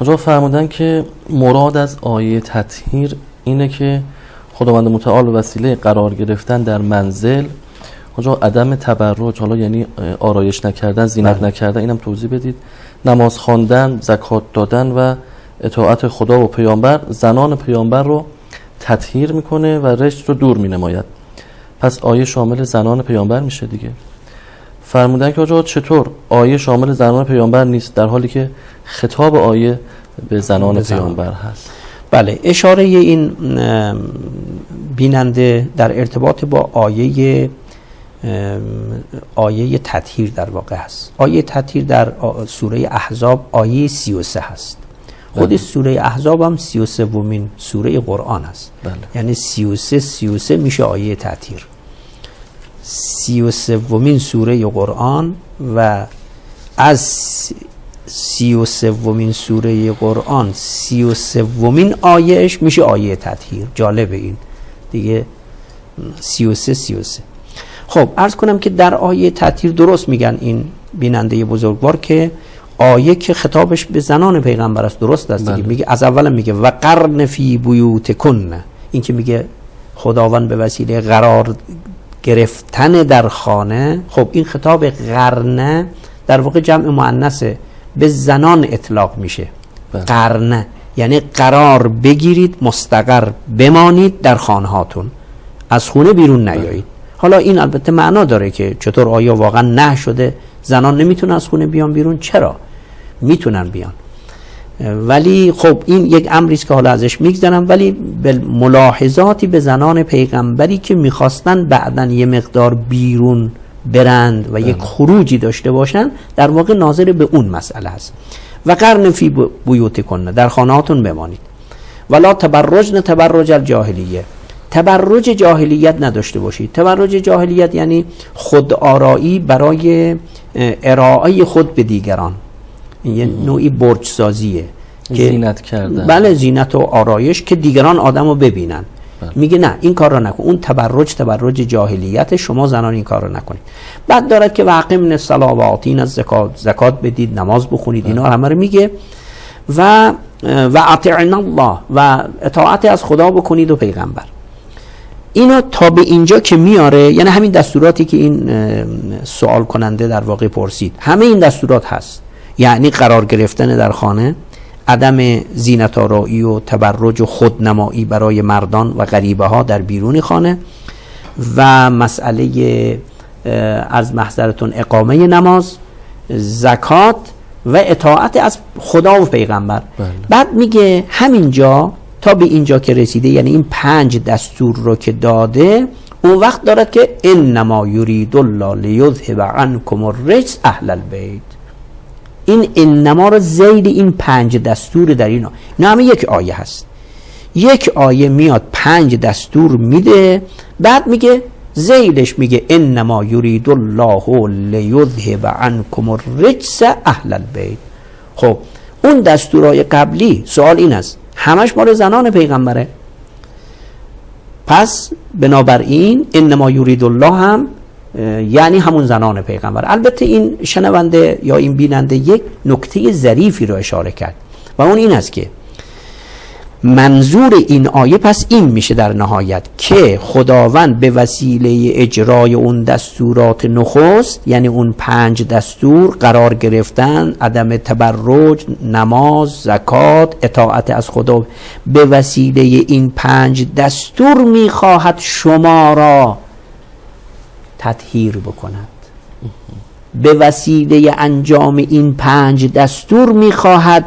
حاجا فرمودن که مراد از آیه تطهیر اینه که خداوند متعال به وسیله قرار گرفتن در منزل حاجا عدم تبرج، حالا یعنی آرایش نکردن، زینت نکردن، اینم توضیح بدید. نماز خواندن، زکات دادن و اطاعت خدا و پیامبر زنان پیامبر رو تطهیر میکنه و رجس رو دور مینماید. پس آیه شامل زنان پیامبر میشه دیگه. فرمودن که آقا چطور آیه شامل زنان پیامبر نیست در حالی که خطاب آیه به زنان پیامبر هست؟ بله، اشاره این بیننده در ارتباط با آیه تطهیر در واقع هست. آیه تطهیر در سوره احزاب آیه 33 هست. خود سوره احزاب هم 33مین سوره قرآن هست. یعنی 33 میشه آیه تطهیر. 33مین سوره قرآن و از 33مین سوره قرآن 33مین آیهش میشه آیه تطهیر. جالبه این دیگه 33. خب عرض کنم که در آیه تطهیر درست میگن این بیننده بزرگوار که آیه که خطابش به زنان پیغمبر است درست است دیگه. میگه از اول میگه و قرن فی بیوتکن، این که میگه خداوند به وسیله قرار گرفتن در خانه. خب این خطاب قرنه در واقع جمع مؤنثه، به زنان اطلاق میشه. قرنه یعنی قرار بگیرید، مستقر بمانید در خانه هاتون، از خونه بیرون نیایید. حالا این البته معنا داره که چطور آیا واقعا نه شده زنان نمیتونن از خونه بیان بیرون؟ چرا میتونن بیان، ولی خب این یک امری است که حالا ازش میگذرم. ولی به ملاحظاتی به زنان پیغمبری که میخواستن بعدن یه مقدار بیرون برند و یک خروجی داشته باشن، در واقع ناظر به اون مسئله است. و قرن فی بیوتکن، در خانهاتون بمانید. ولا تبرجن تبرج الجاهلیه، تبرج جاهلیت نداشته باشید. تبرج جاهلیت یعنی خودآرایی برای ارائه خود به دیگران، یه نوعی برج سازیه که زینت کردن. بله، زینت و آرایش که دیگران آدمو ببینن. میگه نه این کار رو نکن، اون تبرج جاهلیت، شما زنان این کار رو نکنید. بعد دارد که واقیمن الصلاة و آتینا الزکات، زکات بدید، نماز بخونید، اینا همه رو میگه. و اطیعن الله، و اطاعت از خدا بکنید و پیغمبر. اینو تا به اینجا که میاره، یعنی همین دستوراتی که این سوال کننده در واقع پرسید، همه این دستورات هست. یعنی قرار گرفتن در خانه، عدم زینت آرایی و تبرج و خودنمایی برای مردان و غریبه ها در بیرون خانه، و مسئله از محضرتون اقامه نماز، زکات و اطاعت از خدا و پیغمبر. بعد میگه همینجا تا به اینجا که رسیده، یعنی این 5 دستور رو که داده، اون وقت دارد که انما یرید الله لیذهب عنکم الرجس اهل البیت. این انما رو زید این 5 دستور در اینا همه یک آیه هست. یک آیه میاد 5 دستور میده، بعد میگه زیدش میگه انما یرید الله لیذهب عنکم الرجس اهل البیت. خب اون دستورهای قبلی، سوال این است، همش مال زنان پیغمبره. پس بنابراین انما یرید الله هم یعنی همون زنان پیغمبر. البته این شنونده یا این بیننده یک نکته ظریفی رو اشاره کرد و اون این است که منظور این آیه پس این میشه در نهایت که خداوند به وسیله اجرای اون دستورات نخست، یعنی اون 5 دستور، قرار گرفتن، عدم تبرج، نماز، زکات، اطاعت از خدا، به وسیله این 5 دستور میخواهد شما را تطهیر بکند. به وسیله انجام این 5 دستور میخواهد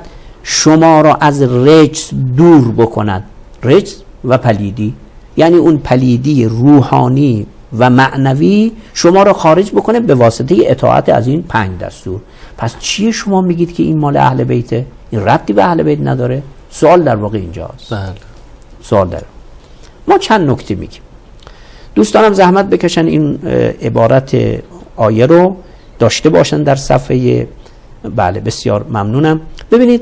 شما را از رجس دور بکند. رجس و پلیدی، یعنی اون پلیدی روحانی و معنوی شما را خارج بکنه به واسطه اطاعت از این 5 دستور. پس چیه شما میگید که این مال اهل بیته؟ این ربطی به اهل بیت نداره؟ سوال در واقع اینجاست. بله. سوال داره. ما چند نکته میگیم. دوستانم زحمت بکشن این عبارت آیه رو داشته باشن در صفحه. بله بسیار ممنونم. ببینید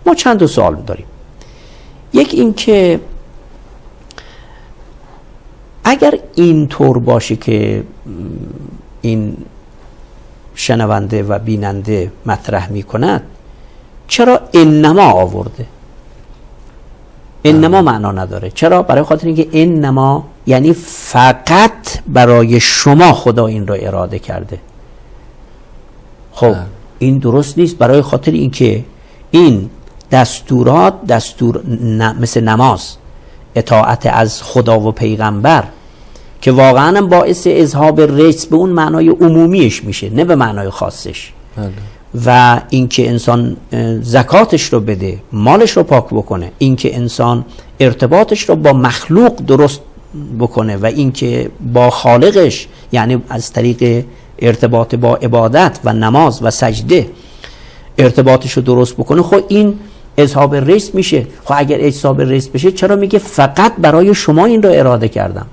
ما چند تا سوال داریم. یک این که اگر این طور باشه که این شنونده و بیننده مطرح می کند چرا انما آورده؟ انما معنا نداره. چرا؟ برای خاطر اینکه انما یعنی فقط برای شما خدا این را اراده کرده. خب این درست نیست، برای خاطر اینکه این دستورات مثل نماز، اطاعت از خدا و پیغمبر که واقعا باعث اذهاب رجس به اون معنای عمومیش میشه، نه به معنای خاصش. و اینکه انسان زکاتش رو بده، مالش رو پاک بکنه، اینکه انسان ارتباطش رو با مخلوق درست بکنه و اینکه با خالقش، یعنی از طریق ارتباط با عبادت و نماز و سجده ارتباطش رو درست بکنه، خب این اذهاب رجس میشه. خب اگر اذهاب رجس بشه چرا میگه فقط برای شما این رو اراده کردم؟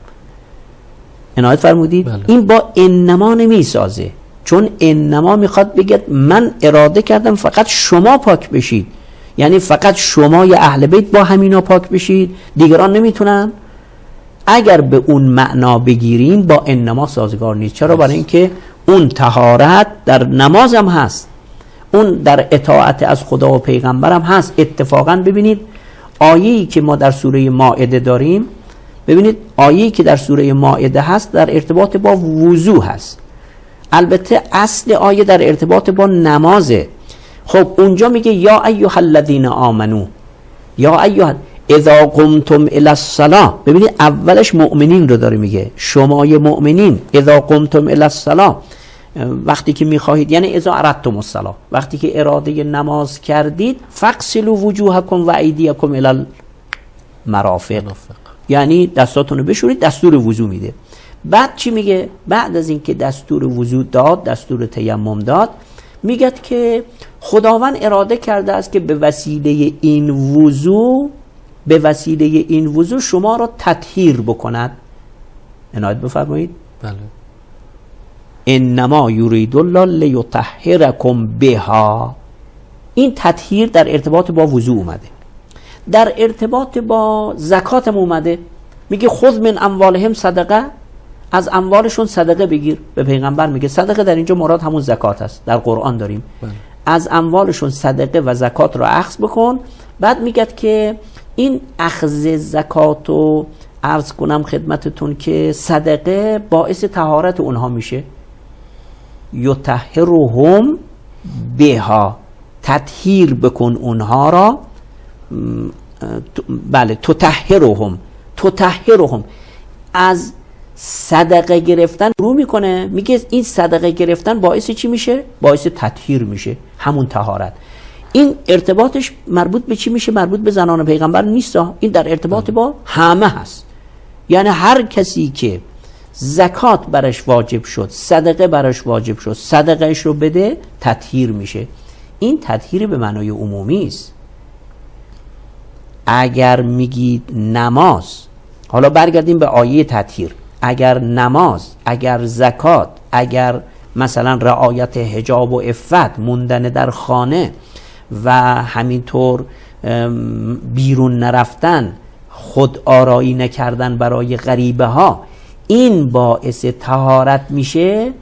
عنایت فرمودید؟ بله. این با انما نمیسازه، چون انما میخواد بگه من اراده کردم فقط شما پاک بشید، یعنی فقط شما یا اهل بیت با همینا پاک بشید، دیگران نمیتونن. اگر به اون معنا بگیریم با انما سازگار نیست. چرا؟ برای اینکه اون طهارت در نماز هم هست، اون در اطاعت از خدا و پیغمبر هم هست. اتفاقا ببینید آیه‌ای که ما در سوره مائده داریم، ببینید آیه‌ای که در سوره مائده هست در ارتباط با وضو هست. البته اصل آیه در ارتباط با نمازه. خب اونجا میگه یا ایها الذین آمنو، یا ایها اذا قمتم الی الصلاة. ببینید اولش مؤمنین رو داره میگه، شمای مؤمنین اذا قمتم الی الصلاة، وقتی که میخواهید، یعنی اذا اردتم الصلاة، وقتی که اراده نماز کردید، فاغسلوا وجوهکم و ایدیکم الی المرافق، یعنی دستاتون رو بشورید. دستور وضو میده. بعد چی میگه؟ بعد از اینکه دستور وضو داد، دستور تیمم داد، میگه که خداوند اراده کرده است که به وسیله این وضو شما را تطهیر بکند. عنایت بفرمایید. بله. انما یرید الله لیطهرکم بها. این تطهیر در ارتباط با وضو اومده. در ارتباط با زکات هم اومده. میگه خذ من اموالهم صدقه، از اموالشون صدقه بگیر. به پیغمبر میگه صدقه در اینجا مراد همون زکات است، در قرآن داریم. از اموالشون صدقه و زکات رو اخذ بکن. بعد میگه که این اخذ زکات رو عرض کنم خدمتتون که صدقه باعث طهارت اونها میشه. یطهرهم بها، تطهیر بکن اونها را. بله، تطهرهم از صدقه گرفتن رو میکنه. میگه این صدقه گرفتن باعث چی میشه؟ باعث تطهیر میشه، همون طهارت. این ارتباطش مربوط به چی میشه؟ مربوط به زنان پیغمبر نیست، این در ارتباط با همه هست. یعنی هر کسی که زکات برش واجب شد، صدقه برش واجب شد، صدقهش رو بده، تطهیر میشه. این تطهیر به معنای عمومی است. اگر میگید نماز، حالا برگردیم به آیه تطهیر، اگر نماز، اگر زکات، اگر مثلا رعایت حجاب و عفت، موندن در خانه و همینطور بیرون نرفتن، خود آرایی نکردن برای غریبه ها، این باعث طهارت میشه،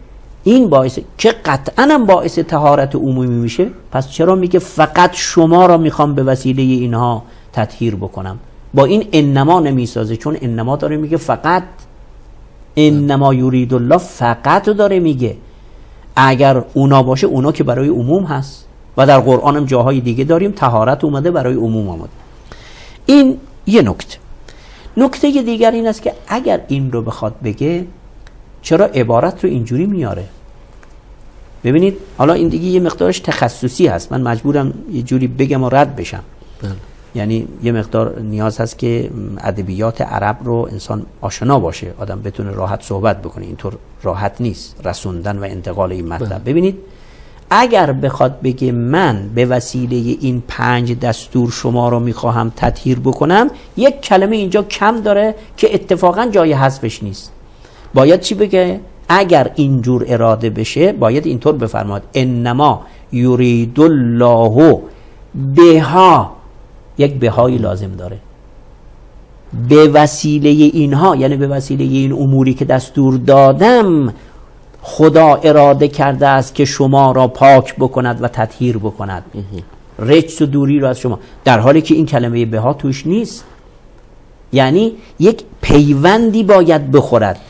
این باعث که قطعا هم باعث طهارت عمومی میشه. پس چرا میگه فقط شما را میخوام به وسیله اینها تطهیر بکنم؟ با این انما نمیسازه، چون انما داره میگه فقط، انما یرید الله فقط داره میگه. اگر اونا باشه، اونا که برای عموم هست و در قرآن هم جاهای دیگه داریم طهارت اومده برای عموم آمده. این یه نکته دیگر این است که اگر این رو بخواد بگه، چرا عبارت رو اینجوری میاره؟ ببینید حالا این دیگه یه مقدارش تخصصی هست، من مجبورم یه جوری بگم و رد بشم. یعنی یه مقدار نیاز هست که ادبیات عرب رو انسان آشنا باشه، آدم بتونه راحت صحبت بکنه. اینطور راحت نیست رسوندن و انتقال این مطلب. ببینید اگر بخواد بگه من به وسیله این 5 دستور شما رو میخواهم تطهیر بکنم، یک کلمه اینجا کم داره که اتفاقا جای حذفش نیست. باید چی بگه؟ اگر اینجور اراده بشه باید اینطور بفرماد انما یرید الله بها، یک بهایی لازم داره. به وسیله اینها، یعنی به وسیله این اموری که دستور دادم، خدا اراده کرده است که شما را پاک بکند و تطهیر بکند. رجس و دوری رو از شما، در حالی که این کلمه بها توش نیست. یعنی یک پیوندی باید بخورد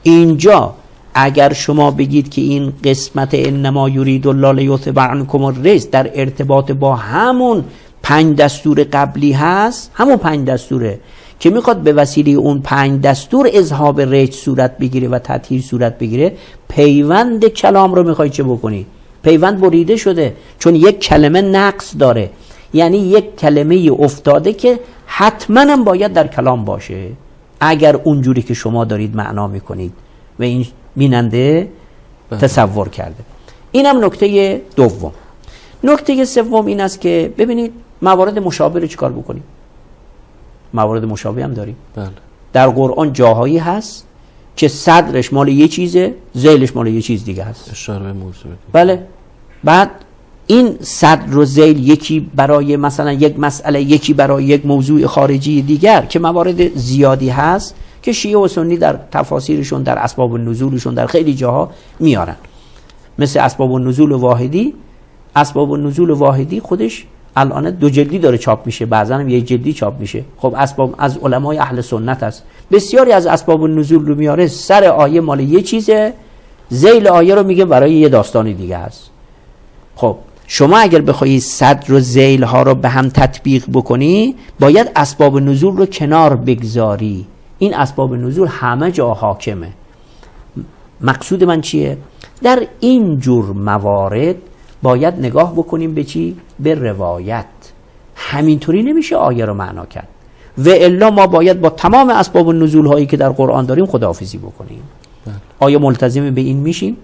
اینجا. اگر شما بگید که این قسمت انما یرید الله لیذهب عنکم الرجس در ارتباط با همون 5 دستور قبلی هست، همون 5 دستوره که میخواد به وسیله اون 5 دستور اذهاب رجس صورت بگیره و تطهیر صورت بگیره، پیوند کلام رو میخوای چه بکنی؟ پیوند بریده شده، چون یک کلمه نقص داره. یعنی یک کلمه افتاده که حتما هم باید در کلام باشه اگر اونجوری که شما دارید معنا میکنید و این بیننده تصور کرده. اینم نکته دوم. نکته سوم این است که ببینید موارد مشابه رو چیکار بکنیم. موارد مشابه هم داریم. بله. در قرآن جاهایی هست که صدرش مال یه چیزه، ذیلش مال یه چیز دیگه هست. اشاره به موضوع بدیم. بله. بعد این صدر و ذیل یکی برای مثلا یک مسئله، یکی برای یک موضوع خارجی دیگر که موارد زیادی هست که شیعه و سنی در تفاسیرشون، در اسباب النزولشون، در خیلی جاها میارن. مثل اسباب النزول واحدی. اسباب النزول واحدی خودش الان 2 جلدی داره چاپ میشه، بعضا هم 1 جلدی چاپ میشه. خب اسباب از علمای اهل سنت است. بسیاری از اسباب النزول رو میاره، سر آیه مال یه چیزه، ذیل آیه رو میگه برای یه داستان دیگه است. خب شما اگر بخوایی صدر و ذیل ها رو به هم تطبیق بکنی، باید اسباب نزول رو کنار بگذاری. این اسباب نزول همه جا حاکمه. مقصود من چیه؟ در این جور موارد باید نگاه بکنیم به چی؟ به روایت. همینطوری نمیشه آیه رو معنا کرد. و الا ما باید با تمام اسباب النزول هایی که در قرآن داریم خداحافظی بکنیم. آیه ملتزم به این میشیم؟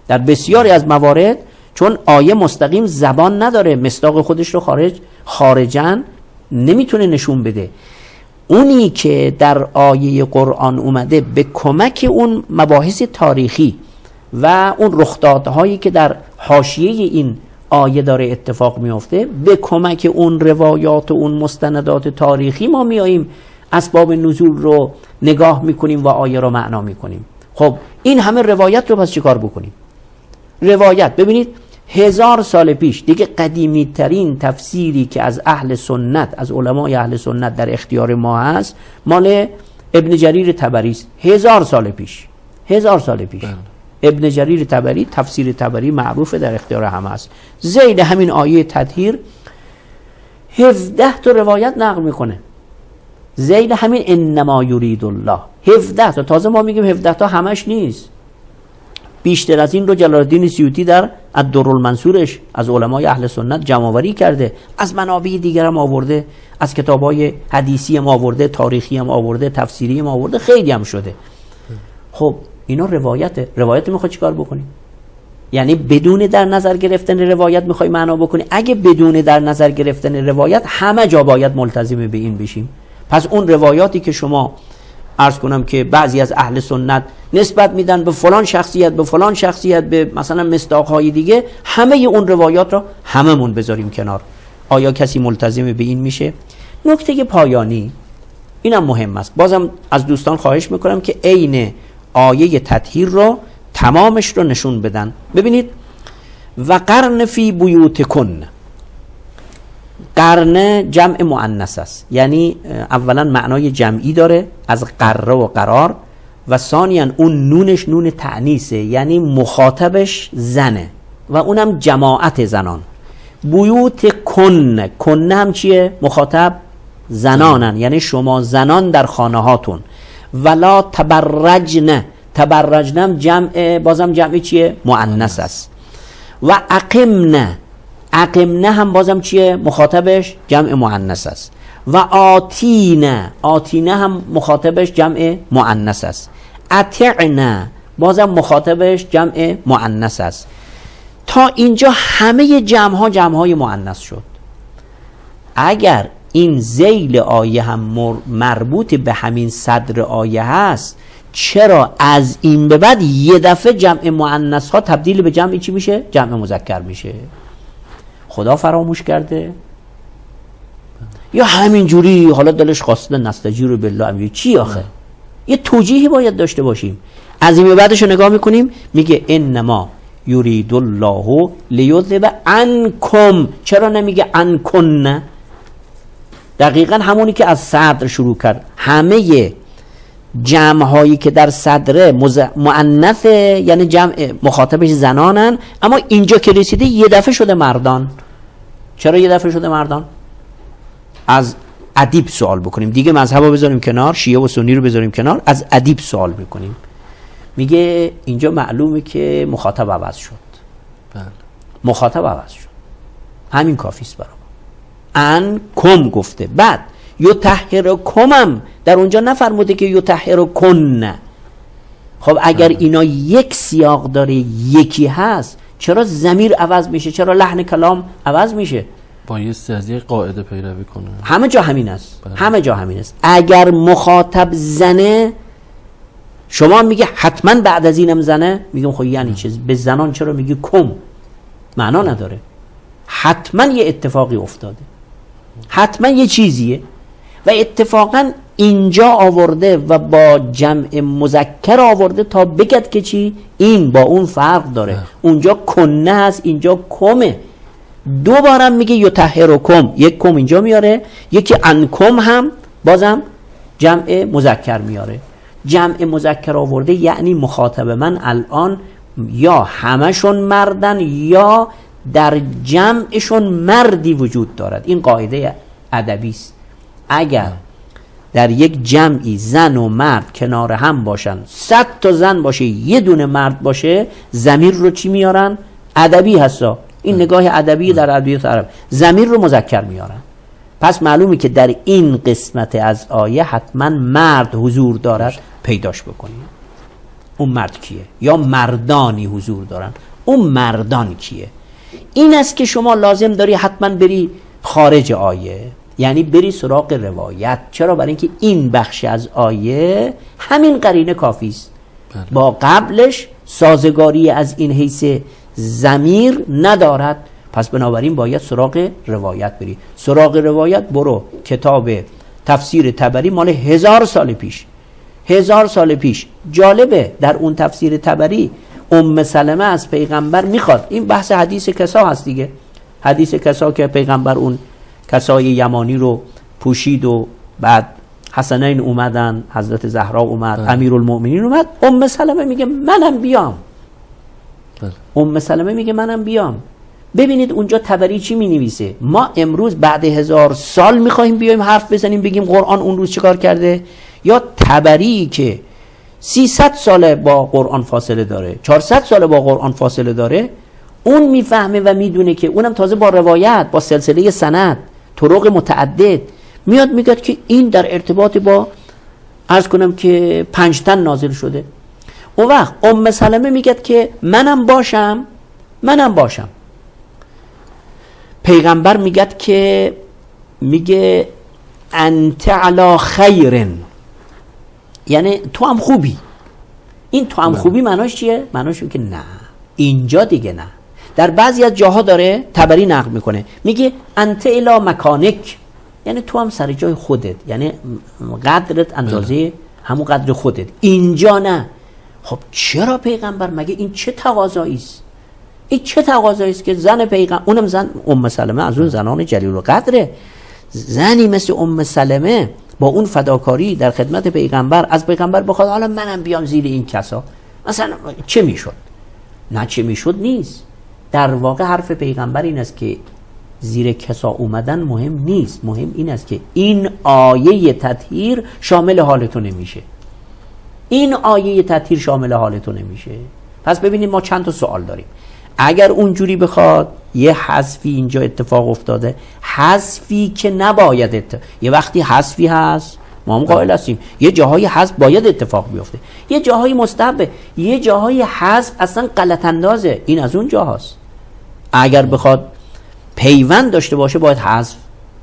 در بسیاری از موارد چون آیه مستقیم زبان نداره، مصداق خودش رو خارجاً نمیتونه نشون بده. اونی که در آیه قرآن اومده به کمک اون مباحث تاریخی و اون رخدادهایی که در حاشیه این آیه داره اتفاق میفته، به کمک اون روایات و اون مستندات تاریخی ما میاییم اسباب نزول رو نگاه میکنیم و آیه رو معنا میکنیم. خب این همه روایت رو پس چیکار بکنیم؟ روایت ببینید 1000 سال پیش دیگه قدیمی ترین تفسیری که از اهل سنت، از علمای اهل سنت در اختیار ما هست مال ابن جریر طبری است. 1000 سال پیش. 1000 سال پیش ابن جریر طبری، تفسیر طبری معروف در اختیار همه است. ذیل همین آیه تطهیر 17 تا روایت نقل میکنه. ذیل همین انما یرید الله 17 تا. تازه ما میگیم 17 تا همش نیست، بیشتر از این رو جلال الدین سیوطی در الدرالمنصورش از علمای اهل سنت جمع‌آوری کرده، از منابع دیگر هم آورده، از کتابای حدیثی هم آورده، تاریخی هم آورده، تفسیری هم آورده، خیلی هم شده. خب اینا روایت میخواد چیکار بکنی؟ یعنی بدون در نظر گرفتن روایت میخوای معنا بکنی؟ اگه بدون در نظر گرفتن روایت همه جا باید ملتزم به این بشیم، پس اون روایاتی که شما عرض کنم که بعضی از اهل سنت نسبت میدن به فلان شخصیت، به فلان شخصیت، به مثلا مصداقهای دیگه، همه اون روایات را هممون بذاریم کنار. آیا کسی ملتزم به این میشه؟ نکته پایانی اینم مهم است، بازم از دوستان خواهش میکنم که عین آیه تطهیر رو تمامش رو نشون بدن. ببینید و قرن فی بیوتکن، قرن جمع مؤنث است، یعنی اولا معنای جمعی داره از قره و قرار، و ثانیاً اون نونش نون تأنیثه، یعنی مخاطبش زنه و اونم جماعت زنان. بیوت کن هم چیه؟ مخاطب زنانن، یعنی شما زنان در خانه هاتون. ولا تبرجن هم جمع، بازم جمع چیه؟ مؤنث است. و اقمنه هم بازم چیه؟ مخاطبش جمع مؤنث است. و آتینه هم مخاطبش جمع مؤنث است. اطعنه بازم مخاطبش جمع مؤنث است. تا اینجا همه جمع‌های مؤنث شد. اگر این ذیل آیه هم مربوط به همین صدر آیه هست، چرا از این به بعد یه دفعه جمع مؤنث ها تبدیل به جمع چی میشه؟ جمع مذکر میشه. خدا فراموش کرده؟ یا همین جوری حالا دلش خواسته نستجیر بالله؟ چی آخه؟ یه توجیهی باید داشته باشیم. از این به بعدش رو نگاه میکنیم، میگه انما یرید الله لیذهب عنکم. چرا نمیگه عنکن؟ دقیقا همونی که از صدر شروع کرد. همه جمع هایی که در صدره مؤنثه، یعنی جمع مخاطبش زنانن، اما اینجا که رسیده یه دفعه شده مردان. چرا یه دفعه شده مردان؟ از ادیب سوال بکنیم دیگه، مذهب رو بذاریم کنار، شیعه و سنی رو بذاریم کنار، از ادیب سوال بکنیم. میگه اینجا معلومه که مخاطب عوض شد. بله. مخاطب عوض شد، همین کافیست برام. ان کم گفته، بعد یطهرکم در اونجا نفرموده که یطهرکن. خب اگر اینا یک سیاق داره، یکی هست، چرا ضمیر عوض میشه؟ چرا لحن کلام عوض میشه؟ بایستی از یک قاعده پیروی کنه. همه جا همین است. بله. همه جا همین است. اگر مخاطب زنه، شما میگه حتما بعد از اینم زنه، میگم خب یعنی چیز به زنان چرا میگه کم؟ معنا نداره. حتما یه اتفاقی افتاده، حتما یه چیزیه، و اتفاقا اینجا آورده و با جمع مذکر آورده تا بگد که چی؟ این با اون فرق داره. اونجا کنه هست، اینجا کمه. دوبارم میگه یطهرکم، یک کم اینجا میاره، یکی انکم هم بازم جمع مذکر میاره. جمع مذکر آورده یعنی مخاطب من الان یا همشون مردن یا در جمعشون مردی وجود دارد. این قاعده ادبی است. اگر در یک جمعی زن و مرد کنار هم باشن، 100 تا زن باشه، یه دونه مرد باشه، ضمیر رو چی میارن؟ ادبی هستا. این نگاه ادبی در ادبیات عرب، ضمیر رو مذکر میارن. پس معلومه که در این قسمت از آیه حتما مرد حضور دارد، پیداش بکنیم. اون مرد کیه؟ یا مردانی حضور دارن، اون مردان کیه؟ این است که شما لازم داری حتما بری خارج آیه، یعنی بری سراغ روایت. چرا؟ برای اینکه این بخش از آیه همین قرینه کافی است. با قبلش سازگاری از این حیث ضمیر ندارد. پس بنابراین باید سراغ روایت بری. سراغ روایت برو کتاب تفسیر طبری مال 1000 سال پیش. 1000 سال پیش جالبه، در اون تفسیر طبری سلمه از پیغمبر میخواد، این بحث حدیث کسا هست دیگه، حدیث کسا که پیغمبر اون کسای یمانی رو پوشید و بعد حسنین اومدن، حضرت زهرا اومد، امیرالمؤمنین اومد، سلمه میگه منم بیام. سلمه میگه منم بیام. ببینید اونجا طبری چی مینویسه. ما امروز بعد 1000 سال میخوایم بیایم حرف بزنیم بگیم قرآن اون روز چیکار کرده؟ یا طبری که 300 ساله با قرآن فاصله داره، 400 ساله با قرآن فاصله داره، اون میفهمه و میدونه که اونم تازه با روایت، با سلسله سند، طرق متعدد میاد میگه که این در ارتباط با عرض کنم که 5 تن نازل شده. اون وقت سلمه میگه که منم باشم. پیغمبر میگه انت علی خیرن، یعنی تو هم خوبی. این تو هم خوبی معناش چیه؟ معناش که نه، اینجا دیگه نه. در بعضی از جاها داره طبری نقل میکنه، میگه انت الی مکانک، یعنی تو هم سر جای خودت، یعنی قدرت اندازه همون قدر خودت. اینجا نه. خب چرا پیغمبر؟ مگه این چه تقاضایی است؟ این چه تقاضایی است که زن پیغمبر، اونم زن سلمه از اون زنان جلیل القدره، زنی مثل سلمه با اون فداکاری در خدمت پیغمبر، از پیغمبر بخواد حالا منم بیام زیر این کسا، مثلا چه میشد؟ نه چه میشد نیست. در واقع حرف پیغمبر این است که زیر کسا اومدن مهم نیست، مهم این است که این آیه تطهیر شامل حالتون نمیشه. این آیه تطهیر شامل حالتون نمیشه. پس ببینید ما چند تا سوال داریم. اگر اونجوری بخواد یه حذفی اینجا اتفاق افتاده، حذفی که نباید یه وقتی حذفی هست ما هم قائل هستیم یه جاهای حذف باید اتفاق بیفته، یه جاهای مستحبه، یه جاهای حذف اصلا غلط اندازه، این از اون جاهاست. اگر بخواد پیوند داشته باشه باید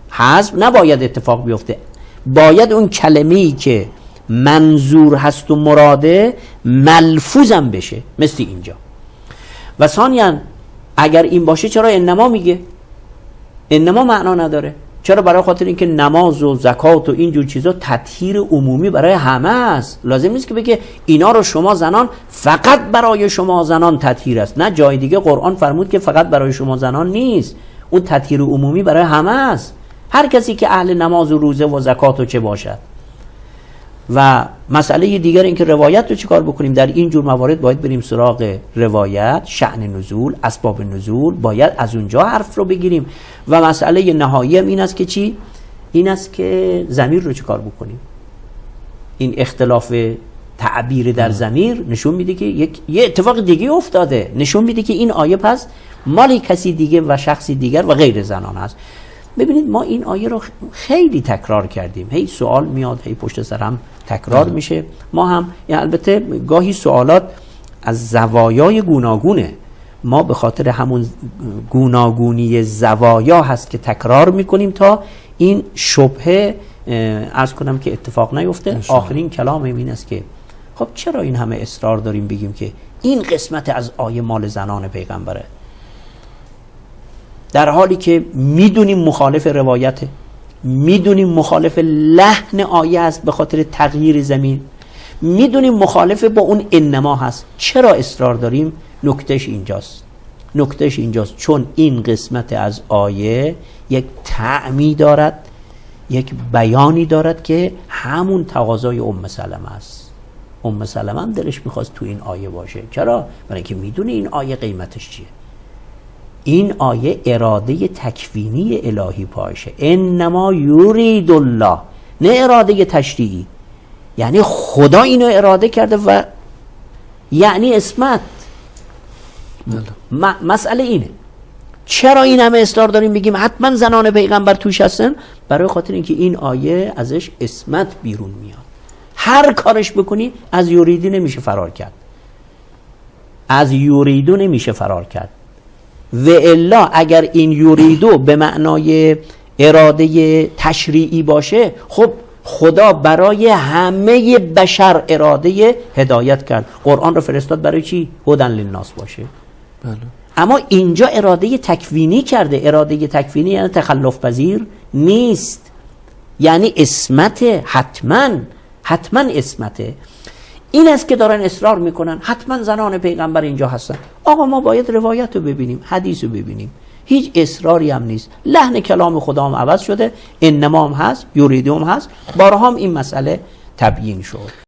حذف نباید اتفاق بیفته، باید اون کلمه‌ای که منظور هست و مراده ملفوظم بشه، مثل اینجا. و ثانیاً اگر این باشه چرا انما میگه؟ انما معنا نداره. چرا؟ برای خاطر اینکه نماز و زکات و اینجور چیزا تطهیر عمومی برای همه است. لازم نیست که بگه اینا رو شما زنان فقط برای شما زنان تطهیر است. نه، جای دیگه قرآن فرمود که فقط برای شما زنان نیست، اون تطهیر عمومی برای همه است، هر کسی که اهل نماز و روزه و زکات و چه باشد. و مسئله دیگر این که روایت رو چیکار بکنیم در این جور موارد؟ باید بریم سراغ روایت، شأن نزول، اسباب نزول، باید از اونجا حرف رو بگیریم. و مسئله نهایی هم این است که چی؟ این است که ضمیر رو چیکار بکنیم. این اختلاف تعبیر در ضمیر نشون میده که یه اتفاق دیگه افتاده، نشون میده که این آیه پس مال کسی دیگه و شخصی دیگر و غیر زنان هست. ببینید ما این آیه رو خیلی تکرار کردیم، هی سوال میاد، هی پشت سر هم تکرار میشه. ما هم البته گاهی سوالات از زوایای گوناگونه، ما به خاطر همون گوناگونی زوایا هست که تکرار میکنیم تا این شبهه عرض کنم که اتفاق نیفته. آخرین کلام این است که خب چرا این همه اصرار داریم بگیم که این قسمت از آیه مال زنان پیغمبره، در حالی که میدونیم مخالف روایته، میدونیم مخالف لحن آیه است به خاطر تغییر زمین، میدونیم مخالف با اون انما هست. چرا اصرار داریم؟ نکتهش اینجاست چون این قسمت از آیه یک طعمی دارد، یک بیانی دارد که همون تقاضای ام سلمه است. ام سلمه هم دلش میخواست تو این آیه باشه. چرا؟ برای اینکه میدونه این آیه قیمتش چیه. این آیه اراده تکوینی الهی پایشه، انما یرید الله، نه اراده تشریعی. یعنی خدا اینو اراده کرده و یعنی اسمت. مسئله اینه. چرا این همه اصرار داریم بگیم حتما زنان پیغمبر توش هستن؟ برای خاطر اینکه این آیه ازش اسمت بیرون میاد. هر کارش بکنی از یریدو نمیشه فرار کرد، از یریدو نمیشه فرار کرد. و الا اگر این یریدو به معنای اراده تشریعی باشه، خب خدا برای همه بشر اراده هدایت کرد. قرآن رو فرستاد برای چی؟ هدی للناس باشه. بله. اما اینجا اراده تکوینی کرده. اراده تکوینی یعنی تخلف پذیر نیست، یعنی اسمت، حتما اسمته. این است که دارن اصرار میکنن حتما زنان پیغمبر اینجا هستن. آقا ما باید روایت رو ببینیم، حدیث رو ببینیم. هیچ اصراری هم نیست. لحن کلام خدا هم عوض شده، انما هم هست، یریدو هم هست. بارها هم این مسئله تبیین شد.